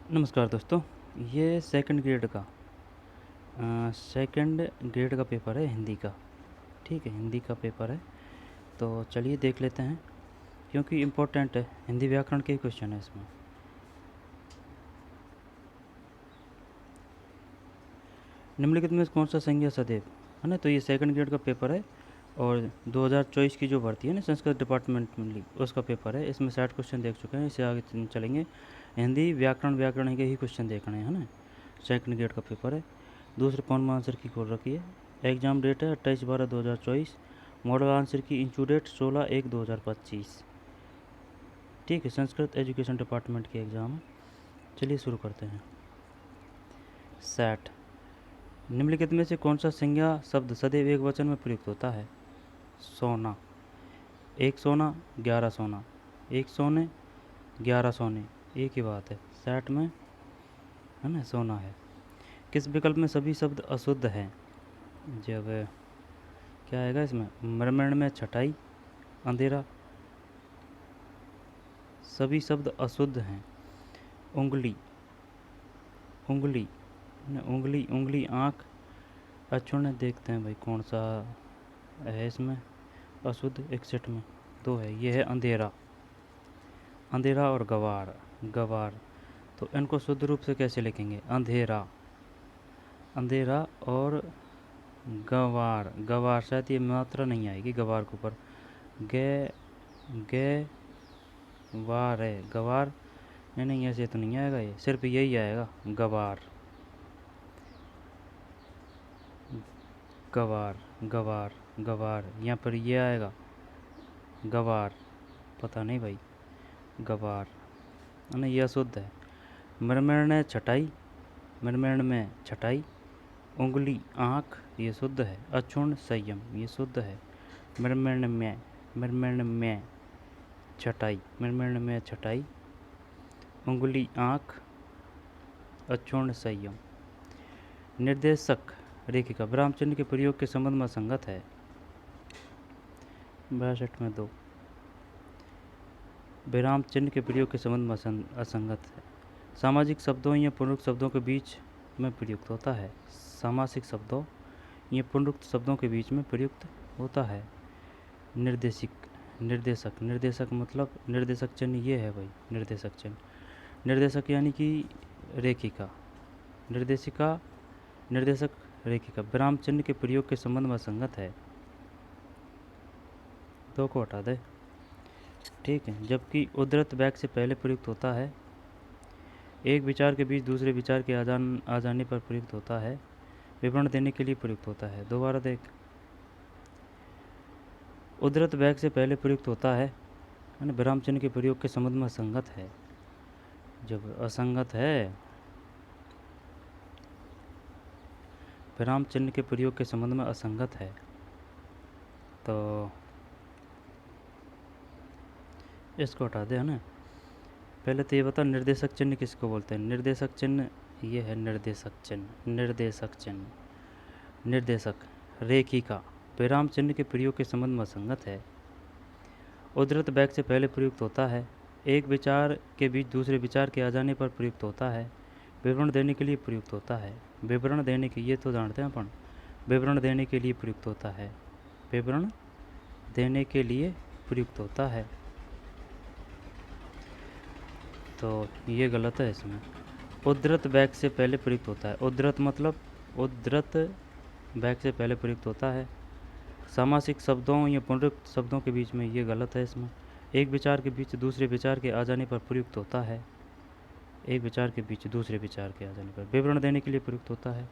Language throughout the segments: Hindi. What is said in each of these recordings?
नमस्कार दोस्तों। ये सेकंड ग्रेड का पेपर है हिंदी का। ठीक है, हिंदी का पेपर है। तो चलिए देख लेते हैं, क्योंकि इम्पोर्टेंट है, हिंदी व्याकरण के क्वेश्चन है इसमें। निम्नलिखित में कौन सा संज्ञा सदैव है ना। तो ये सेकंड ग्रेड का पेपर है और 2024 की जो भर्ती है ना संस्कृत डिपार्टमेंट में उसका पेपर है। इसमें 60 क्वेश्चन देख चुके हैं, इससे आगे चलेंगे। हिंदी व्याकरण के ही क्वेश्चन देखने हैं ना। सेकंड ग्रेड का पेपर है। दूसरे पौन आंसर की खोल रखी है। एग्ज़ाम डेट है 28/12/2024। मॉडल आंसर की इंचू डेट 16/1/2025। ठीक है, संस्कृत एजुकेशन डिपार्टमेंट की एग्ज़ाम है। चलिए शुरू करते हैं। सेट। निम्नलिखित में से कौन सा संज्ञा शब्द सदैव एक वचन में प्रयुक्त होता है। सोना। एक सोना 11 सोना, एक सोने 11 सोने, एक ही बात है। सेट में है ना सोना है। किस विकल्प में सभी शब्द अशुद्ध हैं। जब क्या आएगा इसमें, मरमण में छटाई, अंधेरा, सभी शब्द अशुद्ध हैं। उंगली, उंगली उंगली उंगली, आँख, अक्षुण्ण। देखते हैं भाई कौन सा है इसमें अशुद्ध। 61 में 2 है। ये है अंधेरा। अंधेरा और गवार, गवार। तो इनको शुद्ध रूप से कैसे लिखेंगे, अंधेरा, अंधेरा और गवार। गवार शायद ये मात्रा नहीं आएगी गवार के ऊपर। गे गे वार है गवार। नहीं नहीं, ऐसे तो नहीं आएगा, ये सिर्फ यही आएगा गवार। गवार गवार गवार, यहाँ पर ये आएगा गवार। पता नहीं भाई, गवार है ना, ये अशुद्ध है। मरमरण ने छटाई, मरमरण में छटाई। उंगली आँख, ये शुद्ध है। अक्षुण संयम, ये शुद्ध है। मरमरण में छटाई, मरमरण में छटाई। उंगली आँख, अक्षुण संयम। निर्देशक रेखिका विराम चिन्ह के प्रयोग के संबंध में असंगत है। 62 में 2। विराम चिन्ह के प्रयोग के संबंध में असंगत है। सामाजिक शब्दों या पुनरुक्त शब्दों के बीच में प्रयुक्त होता है। सामासिक शब्दों या पुनरुक्त शब्दों के बीच में प्रयुक्त होता है। निर्देशक, निर्देशक मतलब निर्देशक चिन्ह ये है भाई, निर्देशक चिन्ह। निर्देशक यानी कि रेखिका, निर्देशिका, निर्देशक रेखिका विराम चिन्ह के प्रयोग के संबंध में असंगत है। 2 को हटा दे। ठीक है, जबकि उद्धृत वाक्य से पहले प्रयुक्त होता है। एक विचार के बीच दूसरे विचार के आ जाने पर प्रयुक्त होता है। विवरण देने के लिए प्रयुक्त होता है। दोबारा देख, उद्धृत वाक्य से पहले प्रयुक्त होता है ना, विराम चिन्ह के प्रयोग के संबंध में असंगत है। जब असंगत है, विराम चिन्ह के प्रयोग के संबंध में असंगत है, तो इसको हटा दे है ना। पहले तो ये बता, निर्देशक चिन्ह किसको बोलते हैं। निर्देशक चिन्ह ये है, निर्देशक चिन्ह, निर्देशक चिन्ह। निर्देशक रेखिका विराम चिन्ह के प्रयोग के संबंध में असंगत है। उद्धृत वाक्य से पहले प्रयुक्त होता है। एक विचार के बीच दूसरे विचार के आ जाने पर प्रयुक्त होता है। विवरण देने के लिए प्रयुक्त होता है। विवरण देने के, ये तो जानते हैं अपन, विवरण देने के लिए प्रयुक्त होता है। विवरण देने के लिए प्रयुक्त होता है, तो ये गलत है इसमें। उद्धृत वाक्य से पहले प्रयुक्त होता है। उद्धृत मतलब उद्धृत वाक्य से पहले प्रयुक्त होता है। सामासिक शब्दों या पुनरुक्त शब्दों के बीच में, ये गलत है इसमें। एक विचार के बीच दूसरे विचार के आ जाने पर प्रयुक्त होता है। एक विचार के बीच दूसरे विचार के आ जाने पर विवरण देने के लिए प्रयुक्त होता है।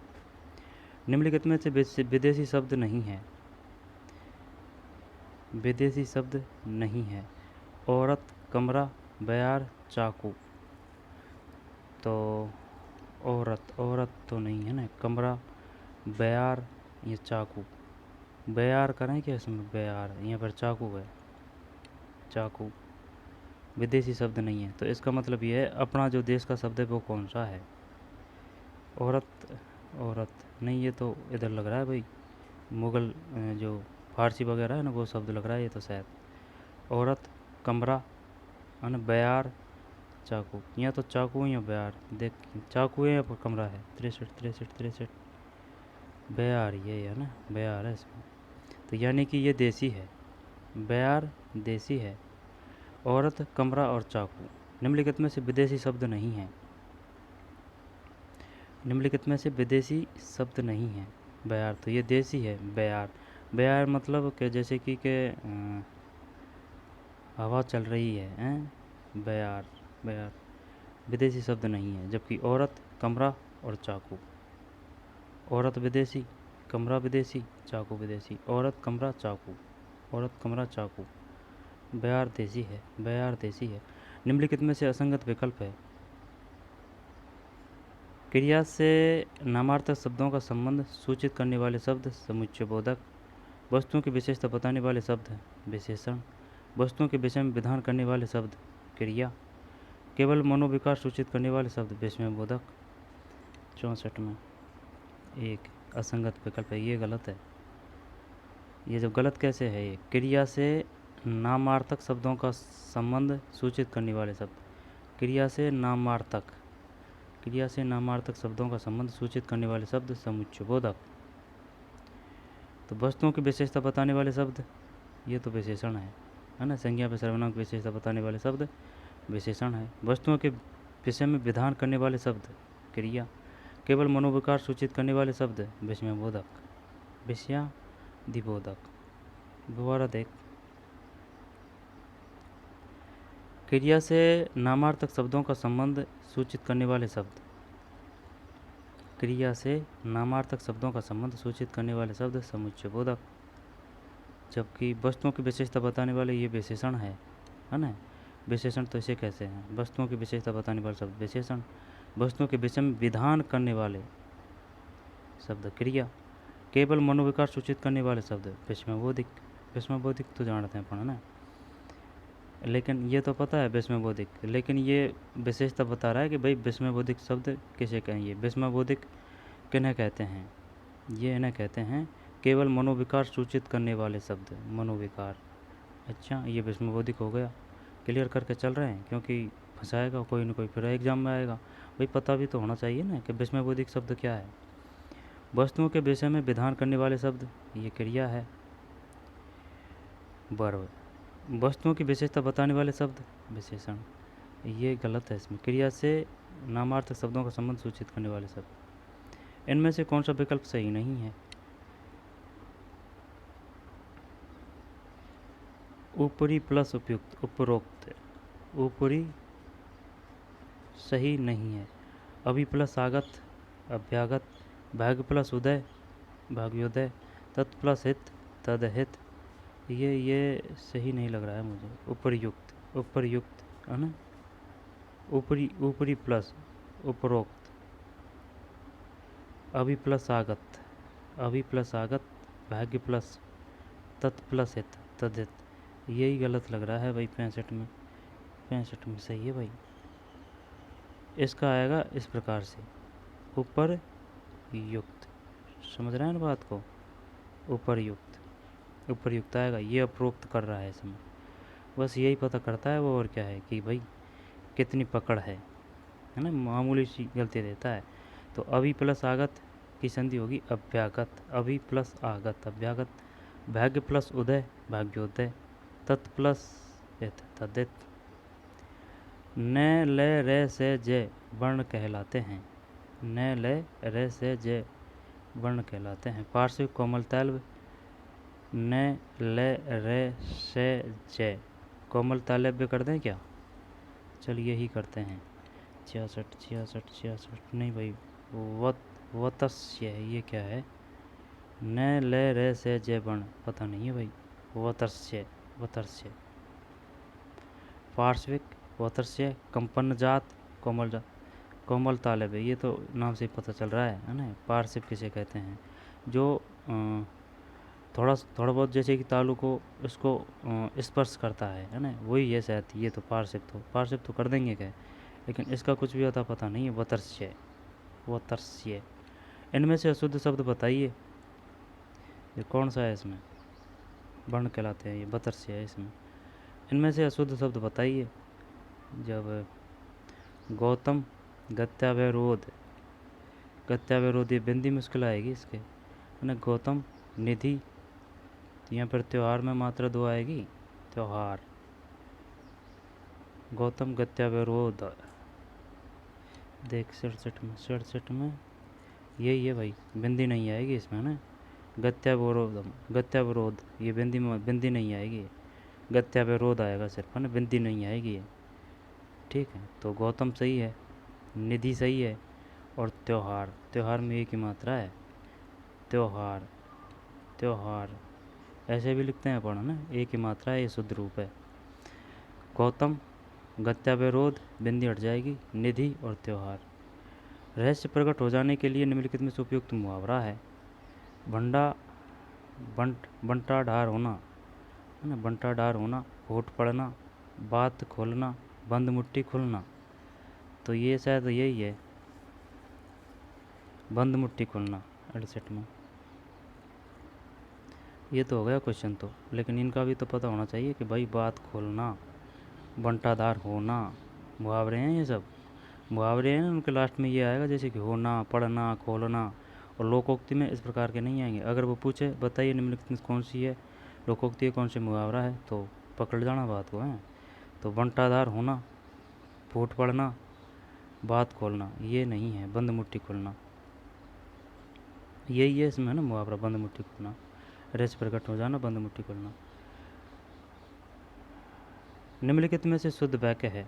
निम्नलिखित में से विदेशी शब्द नहीं है। विदेशी शब्द नहीं है। औरत, कमरा, बयार, चाकू। तो औरत, औरत तो नहीं है ना। कमरा, बयार, ये चाकू। बयार करें क्या इसमें, बयार, यहाँ पर चाकू है, चाकू। विदेशी शब्द नहीं है, तो इसका मतलब ये है अपना जो देश का शब्द है वो कौन सा है। औरत, औरत नहीं, ये तो इधर लग रहा है भाई, मुग़ल जो फारसी वगैरह है ना वो शब्द लग रहा है ये तो शायद। औरत, कमरा है ना, बयार, चाकू, या तो चाकू या बयार, देख चाकू है या कमरा है, 63 63 63, बयार ये है ना, बयार है इसमें। तो यानी कि ये देसी है, बयार देसी है, औरत, कमरा और चाकू निम्नलिखित में से विदेशी शब्द नहीं है। निम्नलिखित में से विदेशी शब्द नहीं है। बयार तो ये देसी है, बयार, बयार मतलब कि जैसे कि हवा चल रही है, हैं, बयार, बयार विदेशी शब्द नहीं है। जबकि औरत, कमरा और चाकू, औरत विदेशी, कमरा विदेशी, चाकू विदेशी, औरत, कमरा, चाकू, औरत, कमरा, चाकू, बयार देसी है, बयार देसी है। निम्नलिखित में से असंगत विकल्प है। क्रिया से नामार्थक शब्दों का संबंध सूचित करने वाले शब्द समुच्चय बोधक, वस्तुओं की विशेषता बताने वाले शब्द विशेषण, वस्तुओं के विषय में विधान करने वाले शब्द क्रिया, केवल मनोविकार सूचित करने वाले शब्द विस्मय बोधक। 64 में एक असंगत विकल्प है, ये गलत है। ये जब गलत कैसे है, ये क्रिया से नामार्थक शब्दों का संबंध सूचित करने वाले शब्द, क्रिया से नामार्थक, क्रिया से नामार्थक शब्दों का संबंध सूचित करने वाले शब्द समुच्चय बोधक। तो वस्तुओं की विशेषता बताने वाले शब्द, ये तो विशेषण है ना, संज्ञा पे सर्वनाम की विशेषता बताने वाले शब्द विशेषण है। वस्तुओं के विषय में विधान करने वाले शब्द क्रिया, केवल मनोविकार सूचित करने वाले शब्द विस्मय बोधक, विषयादिबोधक। दोबारा देख, क्रिया से नामार्थक शब्दों का संबंध सूचित करने वाले शब्द, क्रिया से नामार्थक शब्दों का संबंध सूचित करने वाले शब्द समुच्चय बोधक। जबकि वस्तुओं की विशेषता बताने वाले ये विशेषण है ना। विशेषण तो इसे कैसे हैं, वस्तुओं की विशेषता बताने वाले शब्द विशेषण, वस्तुओं के विषय में विधान करने वाले शब्द क्रिया, केवल मनोविकार सूचित करने वाले शब्द विस्मयबोधिक। विस्मयबोधिक तो जानते हैं अपन ना, लेकिन ये तो पता है विस्मयबोधिक, लेकिन ये विशेषता बता रहा है कि भाई विस्मयबोधिक शब्द किसे कहेंगे, विस्मयबोधिक किन्हें कहते हैं। ये इन्हें कहते हैं केवल मनोविकार सूचित करने वाले शब्द, मनोविकार। अच्छा, ये विस्मयबोधिक हो गया, क्लियर करके चल रहे हैं, क्योंकि फंसाएगा कोई ना कोई, फिर एग्जाम में आएगा। भाई पता भी तो होना चाहिए ना कि विस्मयबोधिक शब्द क्या है। वस्तुओं के विषय में विधान करने वाले शब्द, ये क्रिया है, वर्ब। वस्तुओं की विशेषता बताने वाले शब्द विशेषण, ये गलत है। इसमें क्रिया से नामार्थक शब्दों का संबंध सूचित करने वाले शब्द, इनमें से कौन सा विकल्प सही नहीं है। ऊपरी प्लस उपयुक्त, उपरोक्त, ऊपरी सही नहीं है। अभी प्लस आगत, अभ्यागत, भाग्य प्लस उदय, भाग्योदय, तत् प्लस हित, तदहित, ये सही नहीं लग रहा है मुझे। उपरयुक्त, उपरयुक्त है ना, ऊपरी, ऊपरी प्लस उपरोक्त, अभी प्लस आगत, अभी प्लस आगत, भाग्य प्लस तत् प्लस हित, तदहित, यही गलत लग रहा है भाई। 65 में, 65 में सही है भाई। इसका आएगा इस प्रकार से, ऊपर युक्त, समझ रहे हैं ना बात को, ऊपर युक्त, ऊपर युक्त आएगा। ये अप्रोक्त कर रहा है इसमें, बस यही पता करता है वो, और क्या है कि भाई कितनी पकड़ है ना, मामूली सी गलती देता है। तो अभी प्लस आगत की संधि होगी अभ्यागत, अभी प्लस आगत अभ्यागत, भाग्य प्लस उदय भाग्योदय, तत् प्लस तदित। न ले रे से जय वर्ण कहलाते हैं, न ले रे से जय वर्ण कहलाते हैं। पार्श्विक कोमल तालव्य, न ले रे से जय, कोमल तालव्य कर दें क्या, चलिए ही करते हैं। 66 66 66 नहीं भाई, वतस्य है, ये क्या है, न ले रे से जय वर्ण पता नहीं है भाई, वतस्य, वतस्य। पार्श्विक वतस्य, कंपन जात, कोमल जात, कोमल तालव्य, ये तो नाम से ही पता चल रहा है ना। पार्श्विक किसे कहते हैं, जो थोड़ा बहुत जैसे कि तालु को इसको स्पर्श करता है ना, वही है शायद। ये तो पार्श्विक तो कर देंगे क्या, लेकिन इसका कुछ भी होता पता नहीं है। वतर्स्य, वतर्स्य। इनमें से अशुद्ध शब्द बताइए, ये कौन सा है, इसमें वर्ण कहलाते हैं, ये वतर्स्य है इसमें। इनमें से अशुद्ध शब्द बताइए। जब गौतम गत्यावरोध, गत्यावरोध ये बिंदी मुश्किल आएगी इसके, है ना। गौतम निधि, तो यहाँ पर त्योहार में मात्रा दो आएगी, त्योहार। गौतम गत्यावरोध, देख 67 में यही है भाई, बिंदी नहीं आएगी इसमें ना। गत्यावरोधम, गत्यावरोध ये बिंदी नहीं आएगी, गत्यावरोध आएगा सिर्फ, है ना, बिंदी नहीं आएगी ये। ठीक है, तो गौतम सही है, निधि सही है, और त्योहार, त्योहार में एक ही मात्रा है, त्योहार, त्योहार ऐसे भी लिखते हैं अपन, है ना, एक ही मात्रा है, ये शुद्ध रूप है। गौतम गत्यावरोध, बिंदी हट जाएगी, निधि और त्योहार। रहस्य प्रकट हो जाने के लिए निम्नलिखित में से उपयुक्त मुहावरा है। भंडा बंटा ढार होना, है ना, बंटा ढार होना, फूट पड़ना, बात खोलना, बंद मुट्ठी खुलना। तो ये शायद यही है, बंद मुट्ठी खुलना 68 में। ये तो हो गया क्वेश्चन तो, लेकिन इनका भी तो पता होना चाहिए कि भाई बात खोलना, बंटाधार होना, मुहावरे हैं ये सब, मुहावरे हैं, उनके लास्ट में ये आएगा जैसे कि होना, पढ़ना, खोलना। और लोकोक्ति में इस प्रकार के नहीं आएंगे। अगर वो पूछे बताइए निम्नलिखित में कौन सी है लोकोक्ति, कौन सी मुहावरा है, तो पकड़ जाना बात को है। तो बंटाधार होना, फूट पड़ना, बात खोलना, ये नहीं है, बंद मुट्ठी खोलना, यही है इसमें ना मुहावरा, बंद मुट्ठी खोलना, रहस्य प्रकट हो जाना, बंद मुट्ठी खोलना। निम्नलिखित में से शुद्ध वाक्य है।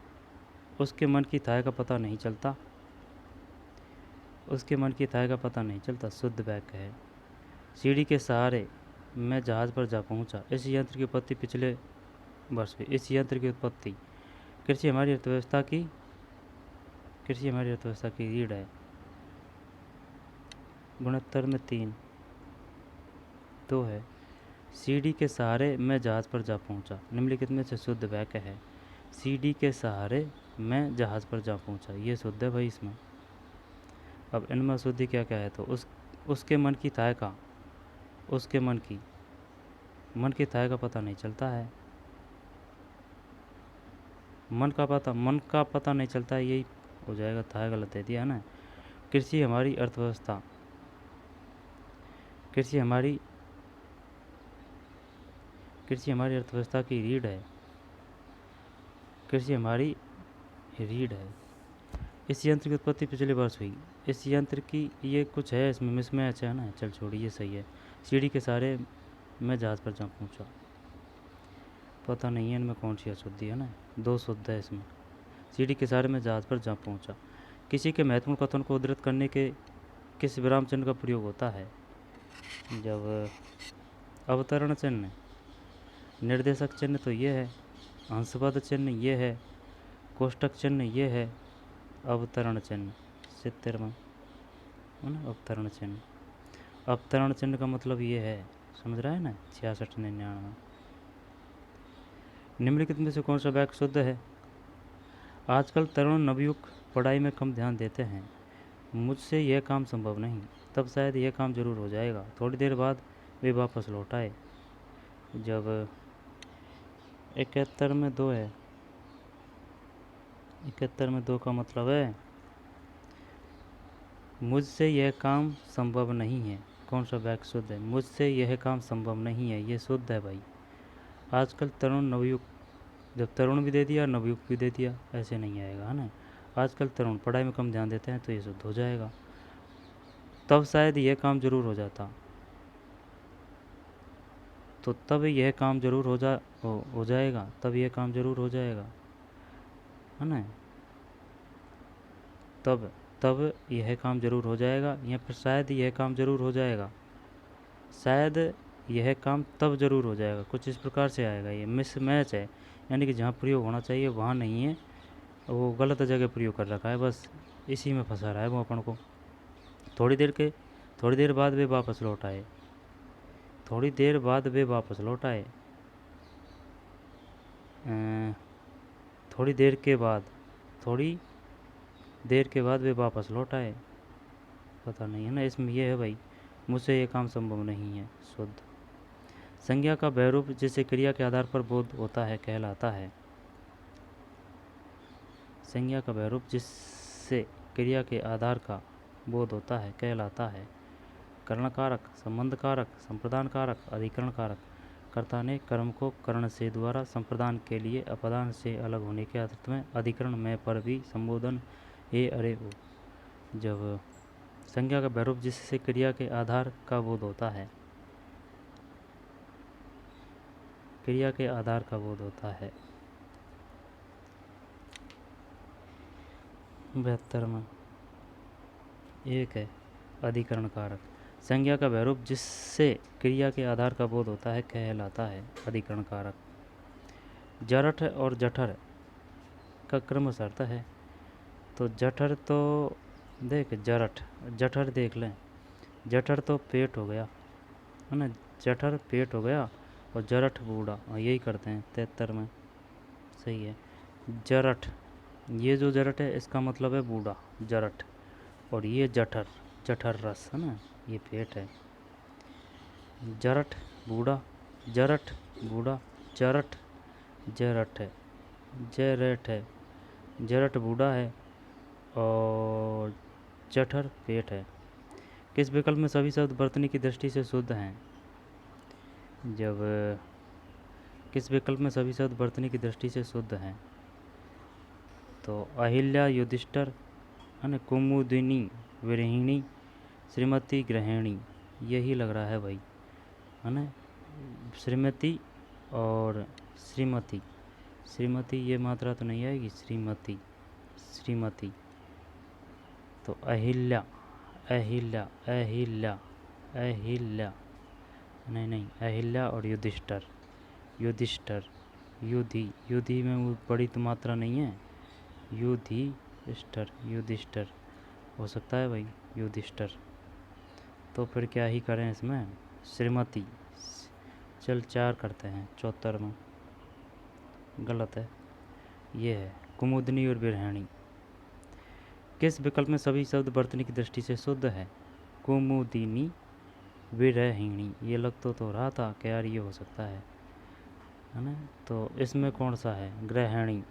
उसके मन की थाह का पता नहीं चलता, उसके मन की थाह का पता नहीं चलता, शुद्ध वाक्य है। सीढ़ी के सहारे मैं जहाज़ पर जा पहुंचा। इस यंत्र की उत्पत्ति पिछले वर्ष हुई। इस यंत्र की उत्पत्ति, कृषि हमारी अर्थव्यवस्था की, कृषि हमारी अर्थव्यवस्था की रीढ़ है। 69 में 3 2 है। सीढ़ी के सहारे मैं जहाज़ पर जा पहुंचा, निम्नलिखित में से शुद्ध वाक्य है। सीढ़ी के सहारे मैं जहाज़ पर जा पहुंचा, ये शुद्ध है भाई इसमें। अब इनमें अशुद्धि क्या क्या है, तो उसके मन की थाह का, उसके मन की थाह का पता नहीं चलता है, मन का पता नहीं चलता है, यही हो जाएगा, थाह गलत दे दिया है ना। कृषि हमारी अर्थव्यवस्था, कृषि हमारी अर्थव्यवस्था की रीढ़ है, कृषि हमारी रीढ़ है। इस यंत्र की उत्पत्ति पिछले वर्ष हुई। इस यंत्र की ये कुछ है इसमें मिसमैच है ना, चल छोड़िए, ये सही है। सीढ़ी के सहारे मैं जहाज़ पर जा पहुंचा, पता नहीं है इनमें कौन सी अशुद्धि है ना, 2 शुद्ध है इसमें। सीढ़ी के सहारे मैं जहाज़ पर जा पहुंचा। किसी के महत्वपूर्ण कथन को उद्धृत करने के किस विराम चिन्ह का प्रयोग होता है, जब अवतरण चिन्ह, निर्देशक चिन्ह तो ये है, अंशपद चिन्ह ये है, कोष्टक चिन्ह ये है, अवतरण चिन्ह 70 में, है ना, अवतरण चिन्ह। अवतरण चिन्ह का मतलब ये है, समझ रहा है ना, 66 99। निम्नलिखित में से कौन सा वाक्य शुद्ध है। आजकल तरुण नवयुवक पढ़ाई में कम ध्यान देते हैं, मुझसे यह काम संभव नहीं, तब शायद यह काम जरूर हो जाएगा, थोड़ी देर बाद वे वापस लौट आए। जब 71 में 2 है, 71 में 2 का मतलब है मुझसे यह काम संभव नहीं है। कौन सा वाक्य शुद्ध है, मुझसे यह काम संभव नहीं है, ये शुद्ध है भाई। आजकल तरुण नवयुवक, जब तरुण भी दे दिया नवयुवक भी दे दिया, ऐसे नहीं आएगा, है ना। आजकल तरुण पढ़ाई में कम ध्यान देते हैं, तो ये शुद्ध हो जाएगा। तब शायद यह काम जरूर हो जाता, तो तब यह काम जरूर हो जाएगा, तब यह काम जरूर हो जाएगा, है ना। तब यह काम जरूर हो जाएगा, या फिर शायद यह काम जरूर हो जाएगा, शायद यह काम तब जरूर हो जाएगा, कुछ इस प्रकार से आएगा। ये मिसमैच है, यानी कि जहाँ प्रयोग होना चाहिए वहाँ नहीं है, वो गलत जगह प्रयोग कर रखा है, बस इसी में फंसा रहा है वो अपन को। थोड़ी देर बाद वे वापस लौट आए, थोड़ी देर बाद वे वापस लौट आए, थोड़ी देर के बाद वे वापस लौट आए, पता नहीं है ना, इसमें यह है भाई, मुझसे ये काम संभव नहीं है, शुद्ध। संज्ञा का बहुरूप जिसे क्रिया के आधार पर बोध होता है कहलाता है। संज्ञा का वह रूप जिससे क्रिया के आधार का बोध होता है कहलाता है करण कारक, संबंध कारक, संप्रदान कारक, अधिकरण कारक। कर्ता ने कर्म को करण से द्वारा संप्रदान के लिए अपदान से अलग होने के अर्थ में अधिकरण में पर भी संबोधन ए अरे हो। जब संज्ञा का वह रूप जिससे क्रिया के आधार का बोध होता है, क्रिया के आधार का बोध होता है। 72 में एक है अधिकरण कारक। संज्ञा का वह रूप जिससे क्रिया के आधार का बोध होता है कहलाता है अधिकरण कारक। जरठ और जठर का क्रम शर्त है। तो जठर तो देख, जरठ जठर देख लें, जठर तो पेट हो गया है ना, जठर पेट हो गया और जरठ बूढ़ा, यही करते हैं 73 में। सही है। जरठ, ये जो जरठ है इसका मतलब है बूढ़ा जरठ, और ये जठर, जठर रस है ना, ये पेट है। जरठ बूढ़ा, जरठ बूढ़ा, जरठ जरठ है, जरठ है, जरठ बूढ़ा है और जठर पेट है। किस विकल्प में सभी शब्द वर्तनी की दृष्टि से शुद्ध हैं? जब किस विकल्प में सभी शब्द वर्तनी की दृष्टि से शुद्ध हैं? तो अहिल्या युधिष्ठिर है ना, कुमुदिनी विरहिणी, श्रीमती गृहिणी, यही लग रहा है भाई है ना। श्रीमती और श्रीमती, श्रीमती ये मात्रा तो नहीं आएगी, श्रीमती, श्रीमती। तो अहिल्या, अहिल्या, अहिल्या, अहिल्या, नहीं, अहिल्या और युधिष्ठिर, युधिष्ठिर, युधि, युधि में वो बड़ी तो मात्रा नहीं है, युधिष्ठिर, युधिष्ठिर हो सकता है भाई, युधिष्ठिर। तो फिर क्या ही करें इसमें, श्रीमती। चल 4 करते हैं, 74 में गलत है, ये है कुमुदनी और बिरहणी। किस विकल्प में सभी शब्द वर्तनी की दृष्टि से शुद्ध है? कुमुदिनी विरहिणी, ये लग तो रहा था कि यार ये हो सकता है ना। तो इसमें कौन सा है? गृहिणी,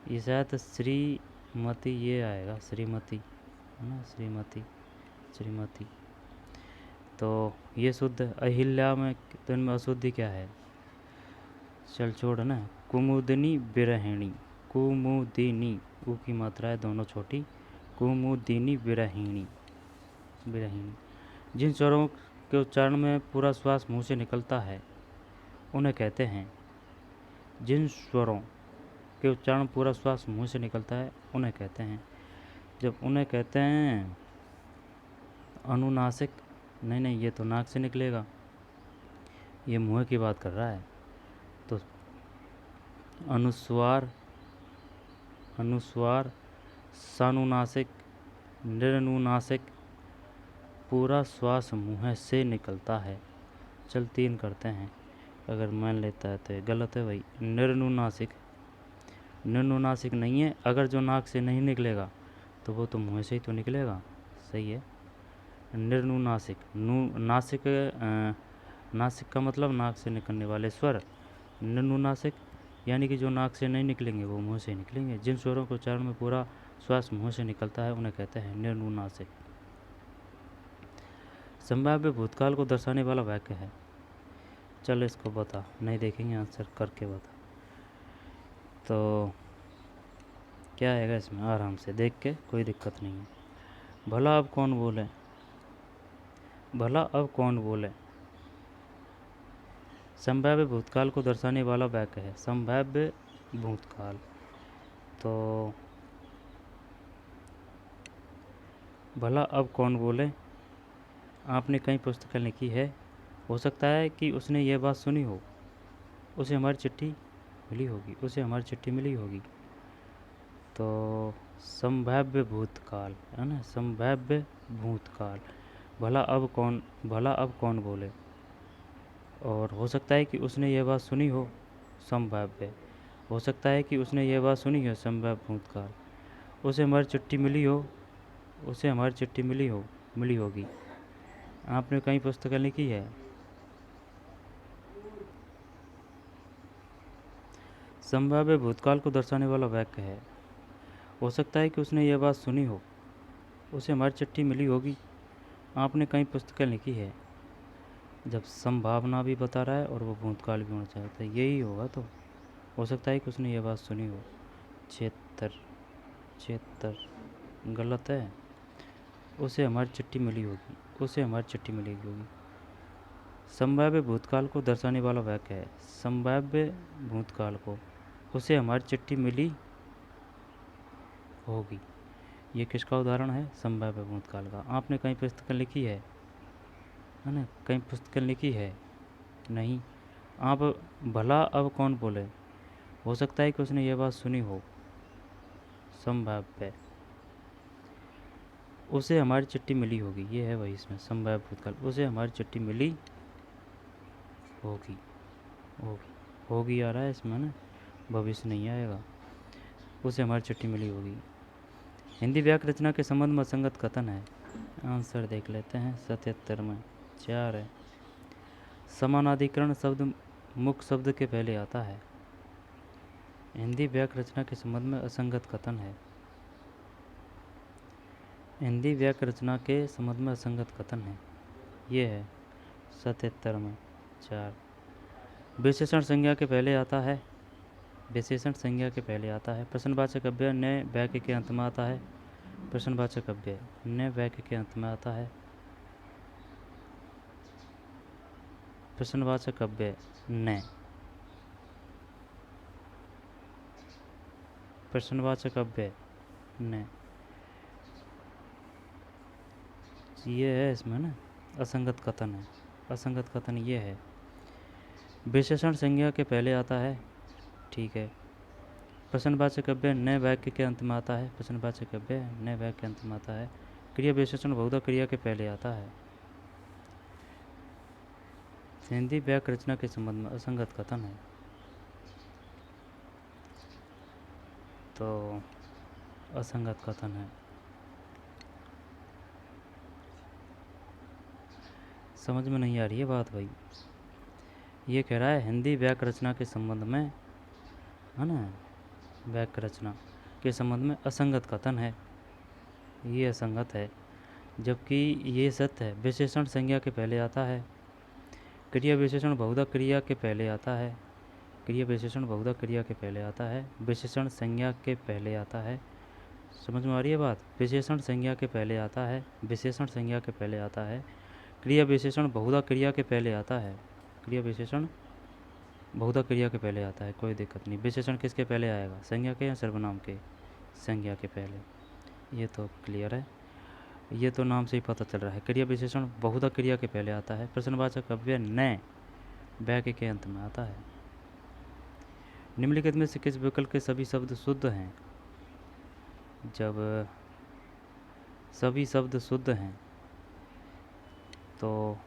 ये शायद श्रीमती ये आएगा, श्रीमती है ना, श्रीमती, श्रीमती। तो ये शुद्ध। अहिल्या में तो इनमें अशुद्धि क्या है? चल छोड़ ना, कुमुदिनी विरहिणी, कुमुदिनी, ऊ की मात्रा है दोनों छोटी, कुमुदिनी विरहिणी, विरहिणी। जिन स्वरों के उच्चारण में पूरा श्वास मुंह से निकलता है उन्हें कहते हैं, जिन स्वरों के उच्चारण पूरा श्वास मुंह से निकलता है उन्हें कहते हैं, जब उन्हें कहते हैं अनुनासिक, नहीं ये तो नाक से निकलेगा, ये मुंह की बात कर रहा है। तो अनुस्वार, अनुस्वार, सानुनासिक, निरनुनासिक, पूरा श्वास मुँह से निकलता है। चल 3 करते हैं, अगर मान लेता है तो ये गलत है भाई, निरनुनासिक, निरनुनासिक नहीं है, अगर जो नाक से नहीं निकलेगा तो वो तो मुँह से ही तो निकलेगा। सही है, निरनुनासिक, नासिक, नासिक का मतलब नाक से निकलने वाले स्वर, निरनुनासिक यानी कि जो नाक से नहीं निकलेंगे वो मुंह से निकलेंगे। जिन स्वरों के उच्चारण में पूरा श्वास मुंह से निकलता है उन्हें कहते हैं निरनुनासिक। संभाव्य भूतकाल को दर्शाने वाला वाक्य है। चल इसको बता, नहीं देखेंगे, आंसर करके बता। तो क्या आएगा इसमें, आराम से देख के, कोई दिक्कत नहीं है। भला अब कौन बोले, भला अब कौन बोले, संभाव्य भूतकाल को दर्शाने वाला वाक्य है, संभाव्य भूतकाल। तो भला अब कौन बोले, आपने कई पुस्तकें लिखी है, हो सकता है कि उसने ये बात सुनी हो, उसे हमारी चिट्ठी मिली होगी, उसे हमारी चिट्ठी मिली होगी। तो संभाव्य भूतकाल है ना, संभाव्य भूतकाल। भला अब कौन बोले, और हो सकता है कि उसने ये बात सुनी हो, संभाव्य, हो सकता है कि उसने ये बात सुनी हो, संभाव्य भूतकाल। उसे हमारी चिट्ठी मिली हो, उसे हमारी चिट्ठी मिली होगी। आपने कई पुस्तकें लिखी है, संभाव्य भूतकाल को दर्शाने वाला वाक्य है। हो सकता है कि उसने यह बात सुनी हो, उसे हमारी चिट्ठी मिली होगी, आपने कई पुस्तकें लिखी है। जब संभावना भी बता रहा है और वो भूतकाल भी होना चाहता है, यही होगा। तो हो सकता है कि उसने यह बात सुनी हो। 76 76 गलत है। उसे हमारी चिट्ठी मिली होगी, उसे हमारी चिट्ठी मिलेगी होगी। संभाव्य भूतकाल को दर्शाने वाला वाक्य है। संभाव्य भूतकाल को, उसे हमारी चिट्ठी मिली होगी। ये किसका उदाहरण है? संभाव्य भूतकाल का। आपने कहीं पुस्तकें लिखी है ना? कहीं पुस्तकें लिखी है? नहीं। आप भला अब कौन बोले? हो सकता है कि उसने ये बात सुनी हो। संभाव्य, उसे हमारी चिट्ठी मिली होगी, ये है वही इसमें संभाव्य भूतकाल। उसे हमारी चिट्ठी मिली होगी, होगी होगी आ रहा है इसमें ना, भविष्य नहीं आएगा। उसे हमारी चिट्ठी मिली होगी। हिंदी व्याकरण रचना के संबंध में असंगत कथन है। आंसर देख लेते हैं। 77 में 4 है। समानाधिकरण शब्द मुख्य शब्द के पहले आता है। हिंदी व्याकरण रचना के संबंध में असंगत कथन है। हिंदी व्याकरण रचना के संबंध में असंगत कथन है, ये है 77 में 4। विशेषण संज्ञा के पहले आता है। विशेषण संज्ञा के पहले आता है। प्रश्नवाचक अव्यय नए वाक्य के अंत में आता है। प्रश्नवाचक अव्यय नए वाक्य के अंत में आता है। प्रश्नवाचक अव्यय नए, प्रश्नवाचक अव्यय नए, ये है इसमें ना असंगत कथन है। असंगत कथन ये है। विशेषण संज्ञा के पहले आता है, ठीक है। प्रश्नवाचक अव्यय नए वाक्य के अंत में आता है। प्रश्नवाचक अव्यय नए वाक्य के अंत में आता है। क्रिया विशेषण बहुधा क्रिया के पहले आता है। हिंदी व्याकरण रचना के संबंध में असंगत कथन है, तो असंगत कथन है। समझ में नहीं आ रही है बात भाई। ये कह रहा है हिंदी व्याकरण रचना के संबंध में, है ना, व्याकरण रचना के संबंध में असंगत कथन है, ये असंगत है। जबकि ये सत्य है। विशेषण संज्ञा के पहले आता है। क्रिया विशेषण बहुधा क्रिया के पहले आता है। क्रिया विशेषण बहुधा क्रिया के पहले आता है। विशेषण संज्ञा के पहले आता है। समझ में आ रही है बात? विशेषण संज्ञा के पहले आता है। विशेषण संज्ञा के पहले आता है। क्रिया विशेषण बहुधा क्रिया के पहले आता है। क्रिया विशेषण बहुधा क्रिया के पहले आता है, कोई दिक्कत नहीं। विशेषण किसके पहले आएगा? संज्ञा के या सर्वनाम के? संज्ञा के पहले। ये तो क्लियर है, ये तो नाम से ही पता चल रहा है। क्रिया विशेषण बहुधा क्रिया के पहले आता है। प्रश्नवाचक अव्यय नए वाक्य के अंत में आता है। निम्नलिखित में से किस विकल्प के सभी शब्द शुद्ध हैं? जब सभी शब्द शुद्ध हैं तो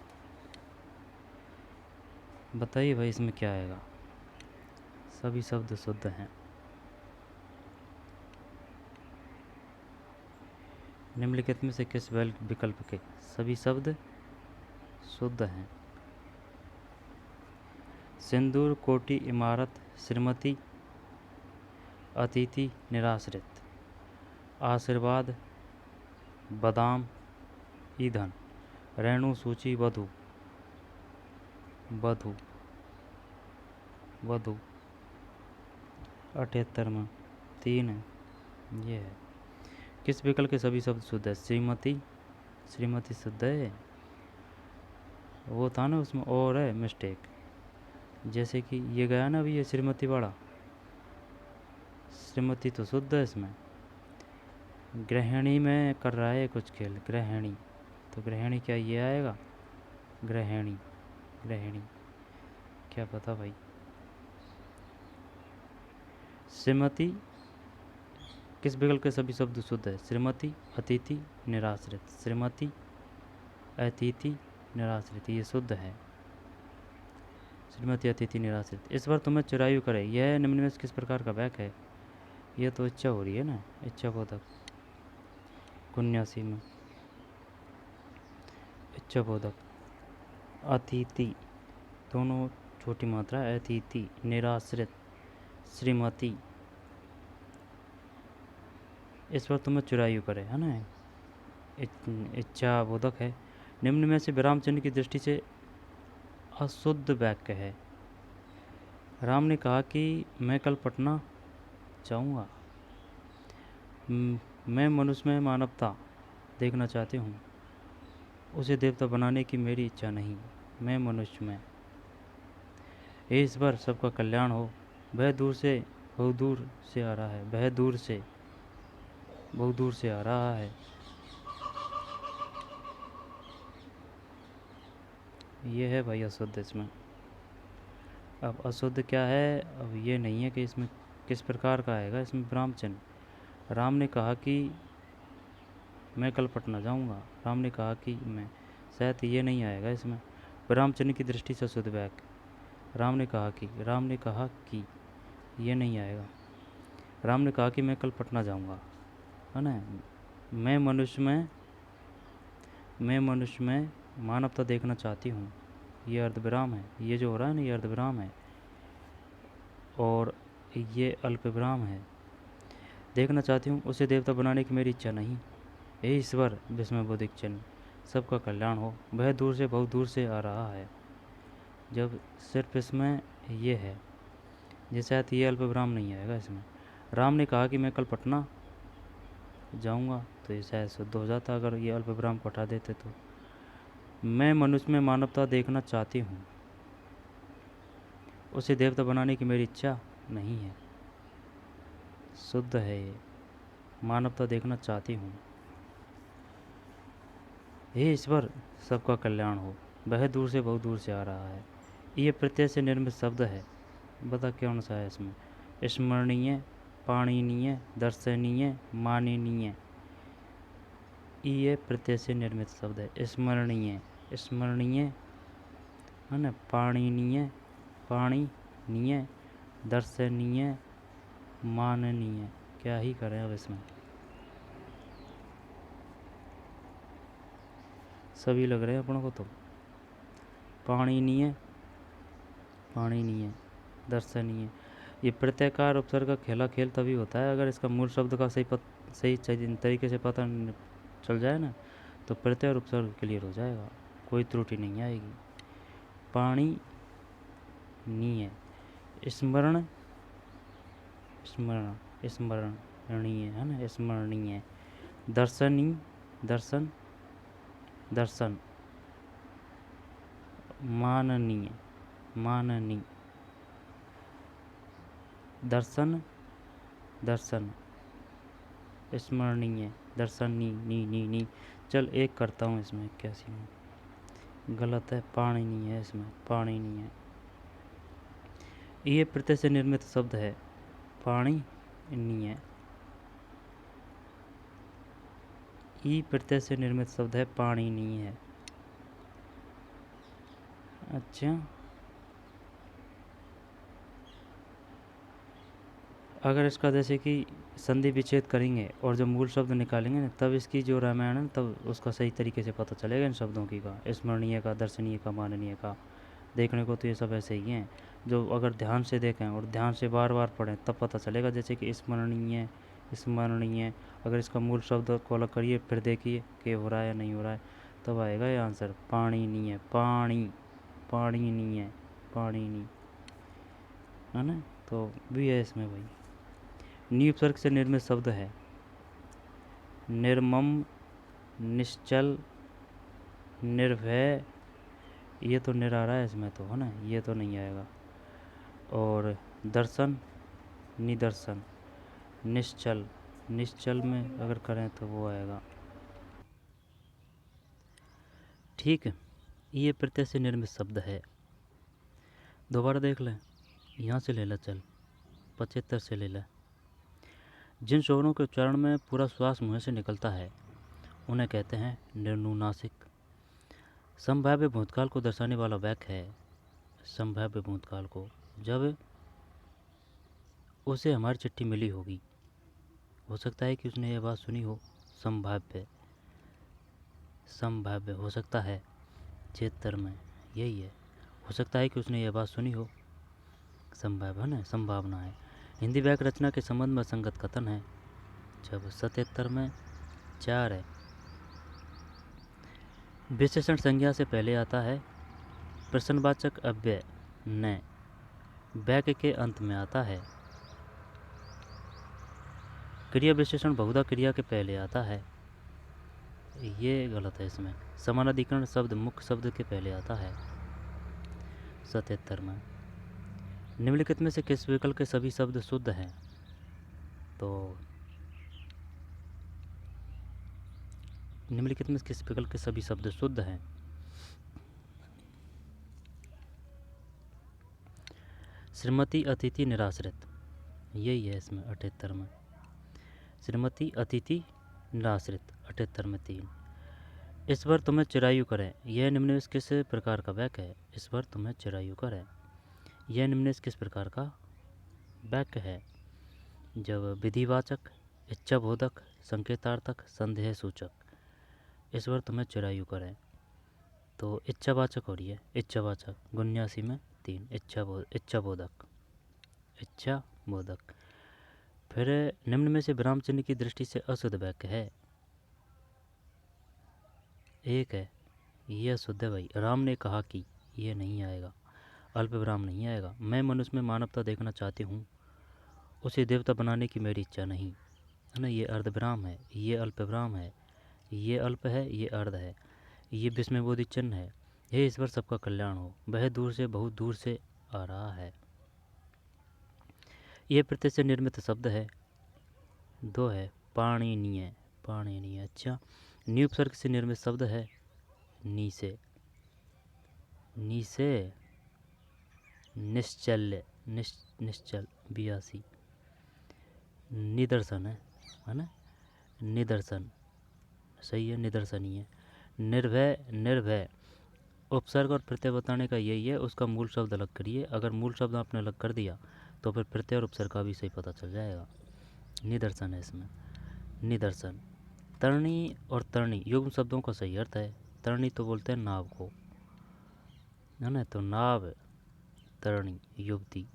बताइए भाई इसमें क्या आएगा? सभी शब्द शुद्ध हैं। निम्नलिखित में से किस विकल्प के सभी शब्द शुद्ध हैं? सिंदूर, कोटी, इमारत, श्रीमती, अतिथि, निराश्रित, आशीर्वाद, बादाम, ईंधन, रेणु, सूची, वधु, वधु, वधु। 78 में 3 है, ये है। किस विकल्प के सभी शब्द शुद्ध है? श्रीमती, श्रीमती शुद्ध है। वो था ना उसमें और है मिस्टेक, जैसे कि ये गया ना अभी ये श्रीमती वाला, श्रीमती तो शुद्ध है इसमें। गृहिणी में कर रहा है कुछ खेल, गृहिणी, तो गृहिणी क्या ये आएगा? गृहिणी, गृहिणी, क्या पता भाई। श्रीमती किस विकल्प के सभी शब्द शुद्ध है? श्रीमती, अतिथि, निराश्रित। श्रीमती, अतिथि, निराश्रित, ये शुद्ध है। श्रीमती, अतिथि, निराश्रित। इस बार तुम्हें चिरायु करे, यह निम्न में से किस प्रकार का वाक्य है? ये तो इच्छा हो रही है ना, इच्छा बोधक। 79 में इच्छा बोधक। अतिथि दोनों छोटी मात्रा, अतिथि, निराश्रित, श्रीमती, इस पर तुम्हें चुरायु करे, है ना। इच्छा बोधक है। निम्न में से विराम चिन्ह की दृष्टि से अशुद्ध वाक्य है। राम ने कहा कि मैं कल पटना जाऊंगा। मैं मनुष्य में मानवता देखना चाहती हूँ, उसे देवता बनाने की मेरी इच्छा नहीं। मैं मनुष्य में। हे ईश्वर, सबका कल्याण हो। वह दूर से बहुत दूर से आ रहा है। वह दूर से बहुत दूर से आ रहा है। ये है भाई अशुद्ध इसमें। अब अशुद्ध क्या है, अब ये नहीं है कि इसमें किस प्रकार का आएगा। इसमें विराम चिन्ह। राम ने कहा कि मैं कल पटना जाऊंगा। राम ने कहा कि मैं, शायद ये नहीं आएगा इसमें। विराम चिन्ह की दृष्टि से अशुद्ध वाक्य। राम ने कहा कि, राम ने कहा कि, ये नहीं आएगा। राम ने कहा कि मैं कल पटना जाऊंगा, है ना। मैं मनुष्य में मानवता देखना चाहती हूँ, ये अर्धविराम है। ये जो हो रहा है ना, ये अर्धविराम है और ये अल्पविराम है। देखना चाहती हूँ, उसे देवता बनाने की मेरी इच्छा नहीं। हे ईश्वर, विस्मय बोधिक चिन्ह, सबका कल्याण हो। वह दूर से बहुत दूर से आ रहा है। जब सिर्फ इसमें ये है, ये शायद ये अल्पविराम नहीं आएगा इसमें। राम ने कहा कि मैं कल पटना जाऊंगा, तो ये शायद शुद्ध हो जाता अगर ये अल्पविराम को हटा देते तो। मैं मनुष्य में मानवता देखना चाहती हूँ, उसे देवता बनाने की मेरी इच्छा नहीं है। शुद्ध है ये। मानवता देखना चाहती हूँ। हे ईश्वर, सबका कल्याण हो। वह दूर से बहुत दूर से आ रहा है। ये प्रत्यय से निर्मित शब्द है। बता कौन सा है इसमें। स्मरणीय, पाणनीय, दर्शनीय, माननीय। ये प्रत्यय से निर्मित शब्द है। स्मरणीय, स्मरणीय, है ना। पाणनीय, पाणनीय, दर्शनीय, माननीय। क्या ही करें अब इसमें, सभी लग रहे हैं अपनों को तो। पाणनीय, पाणनीय, दर्शनीय। ये प्रत्ययकार उपसर्ग का खेला खेल तभी होता है अगर इसका मूल शब्द का सही तरीके से पता चल जाए ना, तो प्रत्यय और उपसर्ग क्लियर हो जाएगा, कोई त्रुटि नहीं आएगी। पाणी नीय, स्मरण, स्मरण, स्मरणीय, है ना, स्मरणीय। दर्शनी, दर्शन, दर्शन। माननीय, माननीय। दर्शन, दर्शन, स्मरणीय, दर्शनी, नी। चल एक करता हूँ इसमें, कैसी में गलत है। पाणी नहीं है इसमें, पाणी नहीं है। ये प्रत्यय से निर्मित शब्द है। पाणी नहीं है। ई प्रत्यय से निर्मित शब्द है, पाणी नहीं है। अच्छा, अगर इसका जैसे कि संधि विच्छेद करेंगे और जब मूल शब्द निकालेंगे ना, तब इसकी जो रामायण है तब उसका सही तरीके से पता चलेगा इन शब्दों की का, स्मरणीय का, दर्शनीय का, माननीय का। देखने को तो ये सब ऐसे ही हैं, जो अगर ध्यान से देखें और ध्यान से बार बार पढ़ें तब पता चलेगा। जैसे कि स्मरणीय, स्मरणीय, अगर इसका मूल शब्द को अलग करिए फिर देखिए कि हो रहा है या नहीं हो रहा है, तब आएगा ये आंसर। पाणी नहीं है, पाणी, पाणी नहीं है, पाणी नहीं, है ना। तो भी है इसमें भाई। नी उपसर्ग से निर्मित शब्द है। निर्मम, निश्चल, निर्भय। ये तो निर आ रहा है इसमें तो, है ना, ये तो नहीं आएगा। और दर्शन, निदर्शन, निश्चल, निश्चल में अगर करें तो वो आएगा। ठीक है, ये प्रत्यय से निर्मित शब्द है। दोबारा देख लें, यहाँ से ले ला, चल 75 से ले ला। जिन स्वरों के उच्चारण में पूरा श्वास मुँह से निकलता है उन्हें कहते हैं निर्नुनासिक। संभाव्य भूतकाल को दर्शाने वाला वाक्य है। संभाव्य भूतकाल को, जब उसे हमारी चिट्ठी मिली होगी, हो सकता है कि उसने यह बात सुनी हो। संभाव्य, संभाव्य हो सकता है, क्षेत्र में यही है। हो सकता है कि उसने यह बात सुनी हो, संभाव्य है ना, संभावना है। हिंदी वाक्य रचना के संबंध में संगत कथन है। जब 77 में 4 है। विशेषण संज्ञा से पहले आता है प्रश्नवाचक अव्यय न, वाक्य के अंत में आता है। क्रिया विशेषण बहुधा क्रिया के पहले आता है, ये गलत है। इसमें समानाधिकरण शब्द मुख्य शब्द के पहले आता है। 77 में निम्नलिखित में से किस विकल्प के सभी शब्द शुद्ध हैं? तो निम्नलिखित में किस विकल्प के सभी शब्द शुद्ध हैं? श्रीमती अतिथि निराश्रित, यही है इसमें 78 में। श्रीमती अतिथि निराश्रित 78 में 3। इस बार तुम्हें चिरायु करें, यह निम्न में किस प्रकार का वाक्य है? इस बार तुम्हें चिरायु करें, यह निम्न में किस प्रकार का वाक्य है? जब विधिवाचक, इच्छाबोधक, संकेतार्थक, संदेह सूचक। इस बार तुम्हें चिरायु करें, तो इच्छावाचक हो रही है, इच्छावाचक 79 में 3। इच्छाबोधक। फिर निम्न में से विराम चिन्ह की दृष्टि से अशुद्ध वाक्य है? एक है, यह शुद्ध है भाई। राम ने कहा कि, यह नहीं आएगा, अल्प विराम नहीं आएगा। मैं मनुष्य में मानवता देखना चाहती हूँ, उसे देवता बनाने की मेरी इच्छा नहीं, है ना। ये अर्धविराम है, ये अल्प विराम है, ये अल्प है, ये अर्ध है, ये विस्मयबोधि चिन्ह है। हे ईश्वर सबका कल्याण हो, वह दूर से, बहुत दूर से आ रहा है। यह प्रत्यय से निर्मित शब्द है। 2 है, पाणिनीय। अच्छा, नी उपसर्ग से निर्मित शब्द है। नी से निश्चल्य, निश्चल 82। निदर्शन है ना, निदर्शन सही है, निदर्शन ही है। निर्भय उपसर्ग और प्रत्यय बताने का यही है, उसका मूल शब्द अलग करिए। अगर मूल शब्द आपने अलग कर दिया तो फिर प्रत्यय और उपसर्ग का भी सही पता चल जाएगा। निदर्शन है इसमें, निदर्शन। तरणी और तरणी युग्म शब्दों का सही अर्थ है। तरणी तो बोलते हैं नाव को, है ना, तो नाव, तरणी, युवती,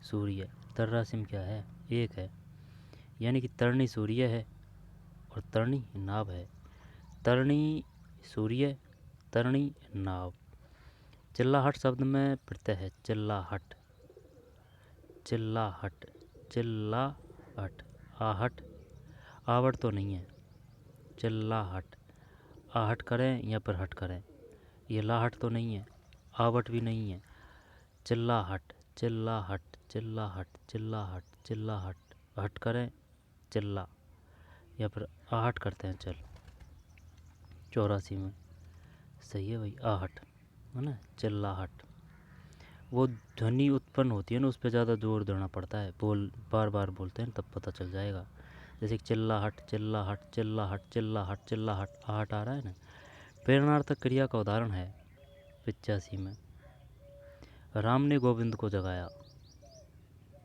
सूर्य। तर राशि में क्या है? 1 है, यानी कि तरणी सूर्य है और तरणी नाव है। तरणी सूर्य, तरणी नाव। चिल्लाहट शब्द में प्रत्यय है, चिल्लाहट। आहट, आवट तो नहीं है, चिल्लाहट। आहट करें या पर हट करें, ये लाहट तो नहीं है, आवट भी नहीं है। चिल्लाहट, हट करें चिल्ला, या फिर आहट करते हैं चल। 84 में सही है भाई, आहट, है ना, चिल्लाहट। वो ध्वनि उत्पन्न होती है ना, उस पर ज़्यादा जोर देना पड़ता है, बार बार बोलते हैं तब पता चल जाएगा। जैसे चिल्लाहट, आहट आ रहा है ना। प्रेरणार्थक क्रिया का उदाहरण है 85 में, राम ने गोविंद को जगाया।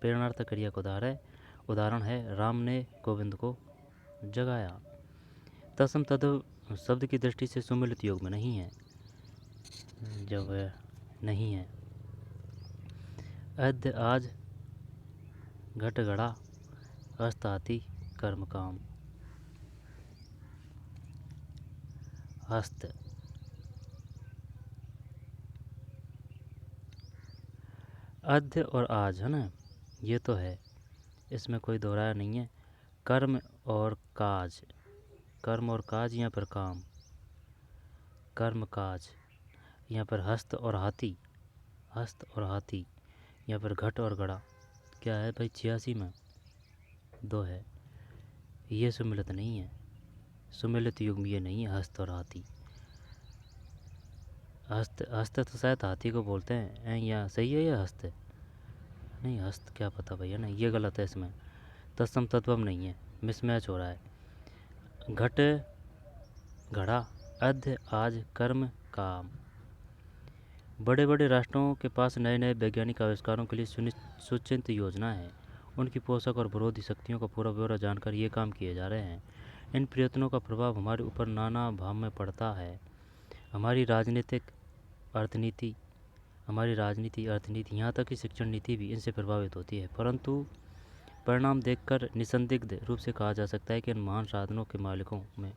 प्रेरणार्थक क्रिया का उदाहरण है, राम ने गोविंद को जगाया। तत्सम तद्भव शब्द की दृष्टि से सुमिलित योग में नहीं है, जब नहीं है। अद्य आज, घट घड़ा, हस्त हाथी, कर्म काम। हस्त, अद्य और आज, है ना, ये तो है, इसमें कोई दोहराया नहीं है। कर्म और काज, यहाँ पर काम, कर्म काज। यहाँ पर हस्त और हाथी, यहाँ पर घट और घड़ा। क्या है भाई? 86 में 2 है, ये सुमिलित नहीं है, सुमिलित युग्म ये नहीं है, हस्त और हाथी। हस्त तो शायद हाथी को बोलते हैं, या सही है या हस्त है? नहीं, हस्त क्या पता भैया, ना ये गलत है, इसमें तत्सम तत्वम नहीं है, मिसमैच हो रहा है। घट घड़ा, अद्य आज, कर्म काम। बड़े बड़े राष्ट्रों के पास नए नए वैज्ञानिक आविष्कारों के लिए सुचिंतित योजना है। उनकी पोषक और विरोधी शक्तियों का पूरा ब्यौरा जानकर ये काम किए जा रहे हैं। इन प्रयत्नों का प्रभाव हमारे ऊपर नाना भाव में पड़ता है। हमारी राजनीति, अर्थनीति, यहाँ तक कि शिक्षण नीति भी इनसे प्रभावित होती है। परिणाम देखकर निसंदिग्ध रूप से कहा जा सकता है कि इन महान साधनों के मालिकों में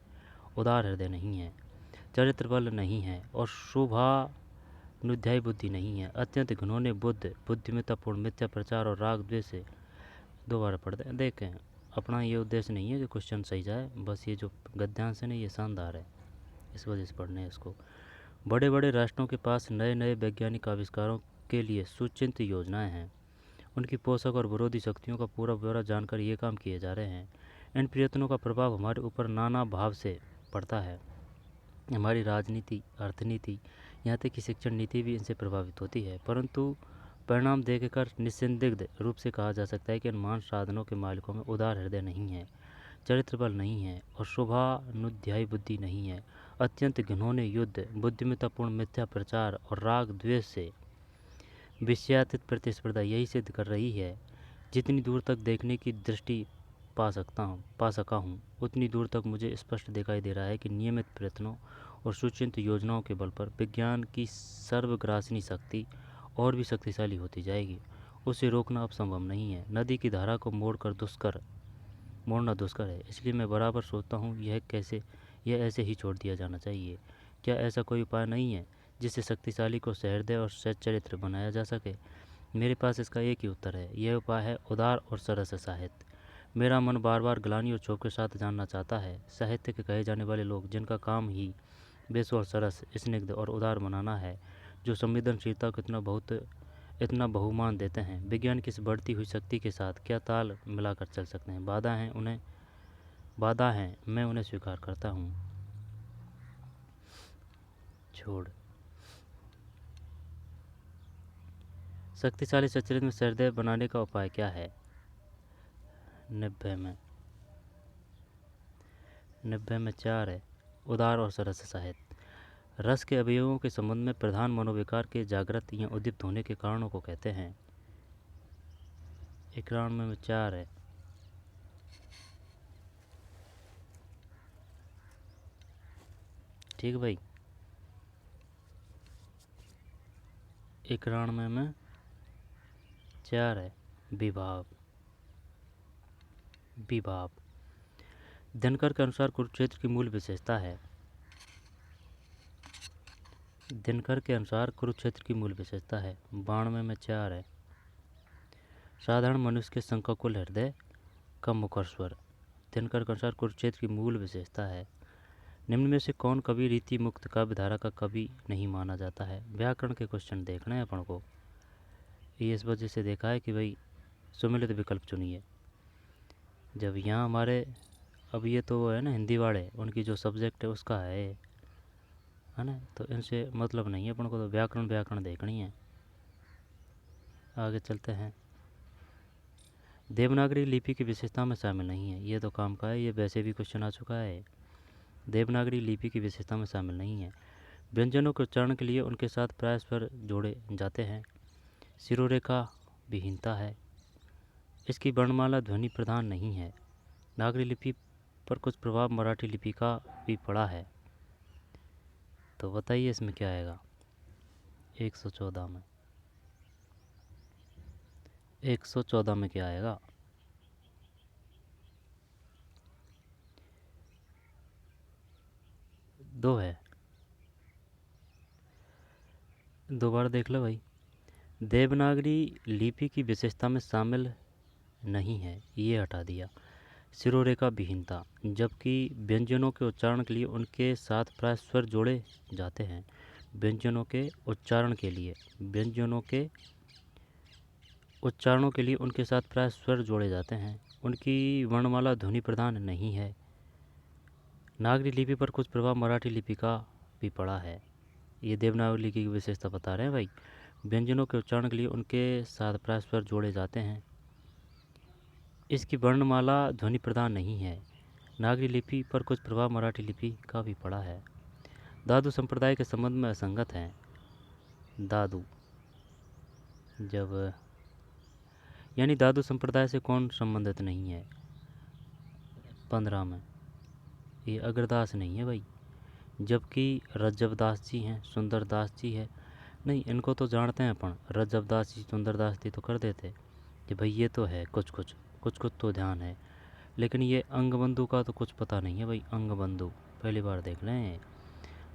उदार हृदय नहीं है, चरित्र बल नहीं है और शुभानुध्यायी बुद्धि नहीं है। अत्यंत घिनौने बुद्ध, बुद्धिमत्तापूर्ण मिथ्या प्रचार और राग द्वेष से दोबारा पढ़ते हैं। देखें, अपना ये उद्देश्य नहीं है कि क्वेश्चन सही जाए, बस ये जो गद्यांश है ना, ये शानदार है, इस वजह से पढ़ने हैं इसको। बड़े बड़े राष्ट्रों के पास नए नए वैज्ञानिक आविष्कारों के लिए सुचिंतित योजनाएं हैं। उनकी पोषक और विरोधी शक्तियों का पूरा ब्यौरा जानकर ये काम किए जा रहे हैं। इन प्रयत्नों का प्रभाव हमारे ऊपर नाना भाव से पड़ता है। हमारी राजनीति, अर्थनीति, यहाँ तक कि शिक्षण नीति भी इनसे प्रभावित होती है। परंतु परिणाम देखकर निसंदिग्ध रूप से कहा जा सकता है कि इन महान साधनों के मालिकों में उदार हृदय नहीं है, चरित्र बल नहीं है और शुभानुध्यायी बुद्धि नहीं है। अत्यंत घिनौने युद्ध, बुद्धिमत्तापूर्ण मिथ्या प्रचार और राग द्वेष से विषयातीत प्रतिस्पर्धा यही सिद्ध कर रही है। जितनी दूर तक देखने की दृष्टि पा सका हूँ, उतनी दूर तक मुझे स्पष्ट दिखाई दे रहा है कि नियमित प्रयत्नों और सुचिंतित योजनाओं के बल पर विज्ञान की सर्वग्रासनी शक्ति और भी शक्तिशाली होती जाएगी। उसे रोकना अब संभव नहीं है। नदी की धारा को मोड़ना दुष्कर है। इसलिए मैं बराबर सोचता हूँ यह ऐसे ही छोड़ दिया जाना चाहिए। क्या ऐसा कोई उपाय नहीं है जिससे शक्तिशाली को सहृदय और सच्चरित्र बनाया जा सके? मेरे पास इसका एक ही उत्तर है। यह उपाय है उदार और सरस साहित्य। मेरा मन बार बार ग्लानि और क्षोभ के साथ जानना चाहता है। साहित्य के कहे जाने वाले लोग, जिनका काम ही बेसुर और सरस, स्निग्ध और उदार बनाना है, जो संवेदनशीलता को इतना बहुमान देते हैं, विज्ञान की इस बढ़ती हुई शक्ति के साथ क्या ताल मिलाकर चल सकते हैं? बाधा हैं, मैं उन्हें स्वीकार करता हूँ। छोड़ शक्तिशाली सचरित्र में सहृदय बनाने का उपाय क्या है? 90 में 4 है। उदार और सरस साहित्य। रस के अवयवों के संबंध में प्रधान मनोविकार के जागृत या उद्दीप्त होने के कारणों को कहते हैं। 91 में 4 है। ठीक भाई, 91 में 4 है। विभाव दिनकर के अनुसार कुरुक्षेत्र की मूल विशेषता है। 92 में 4 है। साधारण मनुष्य के शंकाकुल हृदय का मुखर स्वर, दिनकर के अनुसार कुरुक्षेत्र की मूल विशेषता है। निम्न में से कौन कवि रीति मुक्त काव्य धारा का कवि नहीं माना जाता है? व्याकरण के क्वेश्चन देखना है अपन को। ये इस वजह से देखा है कि भाई सुमेलित विकल्प चुनिए। जब यहाँ हमारे अब ये तो है ना हिंदी वाले, उनकी जो सब्जेक्ट है उसका है ना, तो इनसे मतलब नहीं है अपन को, तो व्याकरण देखनी है। आगे चलते हैं। देवनागरी लिपि की विशेषता में शामिल नहीं है। ये तो काम का है, ये वैसे भी क्वेश्चन आ चुका है। देवनागरी लिपि की विशेषता में शामिल नहीं है। व्यंजनों के उच्चारण के लिए उनके साथ प्राय स्वर जोड़े जाते हैं। शिरोरेखा विहीनता है। इसकी वर्णमाला ध्वनि प्रधान नहीं है। नागरी लिपि पर कुछ प्रभाव मराठी लिपि का भी पड़ा है। तो बताइए इसमें क्या आएगा? 114 में क्या आएगा? 2 है। दोबारा देख लो भाई। देवनागरी लिपि की विशेषता में शामिल नहीं है, ये हटा दिया। शिरोरेखा विहीनता, जबकि व्यंजनों के उच्चारण के लिए उनके साथ प्राय स्वर जोड़े जाते हैं। व्यंजनों के उच्चारणों के लिए उनके साथ प्राय स्वर जोड़े जाते हैं। उनकी वर्णमाला ध्वनि प्रधान नहीं है। नागरी लिपि पर कुछ प्रभाव मराठी लिपि का भी पड़ा है। ये देवनागरी लिपि की विशेषता बता रहे हैं भाई। व्यंजनों के उच्चारण के लिए उनके साथ प्राय स्वर जोड़े जाते हैं। इसकी वर्णमाला ध्वनि प्रधान नहीं है। नागरी लिपि पर कुछ प्रभाव मराठी लिपि का भी पड़ा है। दादू संप्रदाय के संबंध में असंगत हैं। दादू यानी दादू संप्रदाय से कौन संबंधित नहीं है? 15 में ये अग्रदास नहीं है भाई, जबकि रज्जबदास जी हैं, सुंदरदास जी है। नहीं, इनको तो जानते हैं अपन, रज्जबदास जी सुंदरदास जी तो कर देते कि भाई ये तो है कुछ कुछ कुछ तो ध्यान है, लेकिन ये अंगबंधु का तो कुछ पता नहीं है भाई। अंगबंधु पहली बार देख रहे हैं।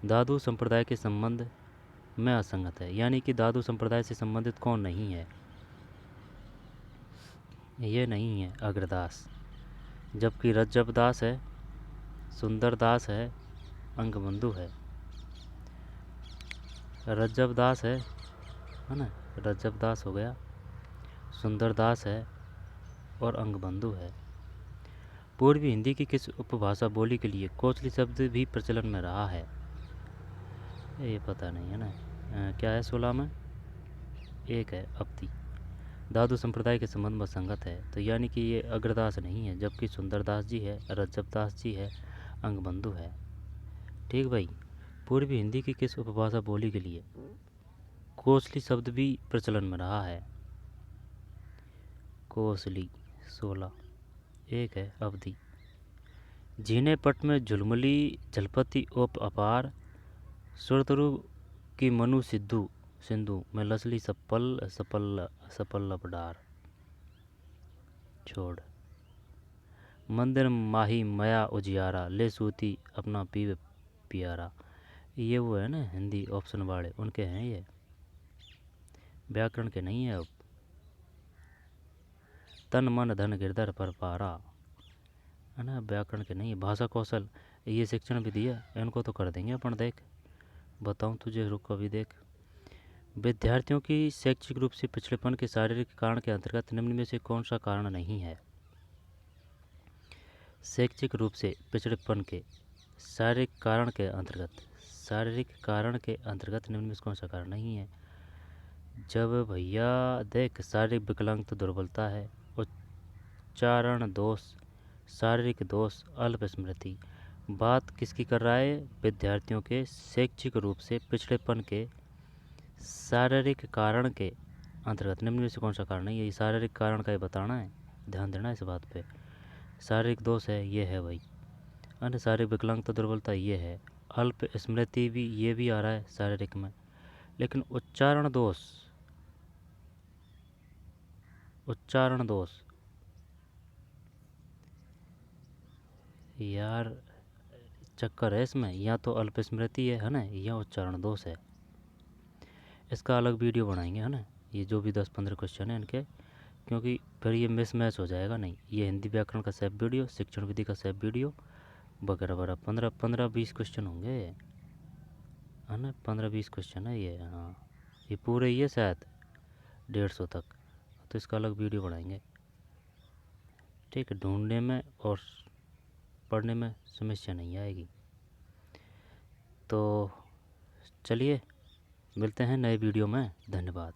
दादू संप्रदाय के संबंध में असंगत है, यानी कि दादू संप्रदाय से संबंधित कौन नहीं है? ये नहीं है अग्रदास, जबकि रज्जब दास है, सुंदर दास है, अंगबंधु है। रज्जब दास है ना, रज्जब दास हो गया, सुंदर दास है और अंगबंधु है। पूर्वी हिंदी की किस उपभाषा बोली के लिए कोचली शब्द भी प्रचलन में रहा है? ये पता नहीं है ना। क्या है 16 में? एक है अवधि। दादू संप्रदाय के संबंध में संगत है, तो यानी कि ये अग्रदास नहीं है, जबकि सुंदरदास जी है, रज्जब दास जी है, अंगबंधु है। ठीक भाई। पूर्वी हिंदी की किस उपभाषा बोली के लिए कोसली शब्द भी प्रचलन में रहा है? कोसली 16। एक है अवधि। झीने पट में झुलमुली जलपति ओप अपार, सुरतरु की मनु सिद्धू सिंधु में लसली सपल सपल सपल लपडार छोड़। मंदिर माही मया उजियारा, ले सूती अपना पीवे पियारा। ये वो है ना हिंदी ऑप्शन वाले, उनके हैं ये, व्याकरण के नहीं है। अब तन मन धन गिरधर पर पारा, है ना, व्याकरण के नहीं है। भाषा कौशल ये शिक्षण भी दिया, इनको तो कर देंगे अपन। देख बताऊं तुझे, रुक अभी देख। विद्यार्थियों की शैक्षिक रूप से पिछड़ेपन के शारीरिक कारण के अंतर्गत निम्न में से कौन सा कारण नहीं है? शैक्षिक रूप से पिछड़ेपन के शारीरिक कारण के अंतर्गत निम्न में से कौन सा कारण नहीं है? जब भैया देख, शारीरिक विकलांग तो दुर्बलता है, उच्चारण दोष, शारीरिक दोष, अल्प स्मृति। बात किसकी कर रहा है? विद्यार्थियों के शैक्षिक रूप से पिछड़ेपन के शारीरिक कारण के अंतर्गत निम्न में से कौन सा कारण नहीं है? ये शारीरिक कारण का ही बताना है, ध्यान देना इस बात पे। शारीरिक दोष है, ये है भाई। अन्य शारीरिक विकलांगता दुर्बलता ये है। अल्प स्मृति भी, ये भी आ रहा है शारीरिक में। लेकिन उच्चारण दोष यार, चक्कर है इसमें, या तो अल्प स्मृति है ना, या उच्चारण दोष है। इसका अलग वीडियो बनाएंगे, है ना, ये जो भी 10-15 क्वेश्चन है इनके, क्योंकि फिर ये मिसमैच हो जाएगा नहीं। ये हिंदी व्याकरण का सेफ वीडियो, शिक्षण विधि का सेफ वीडियो वगैरह वगैरह 15-20 क्वेश्चन होंगे, है ना, 15-20 क्वेश्चन है ये। हाँ, ये पूरे ही है शायद 150 तक, तो इसका अलग वीडियो बनाएंगे। ठीक है, ढूंढने में और पढ़ने में समस्या नहीं आएगी। तो चलिए मिलते हैं नए वीडियो में। धन्यवाद।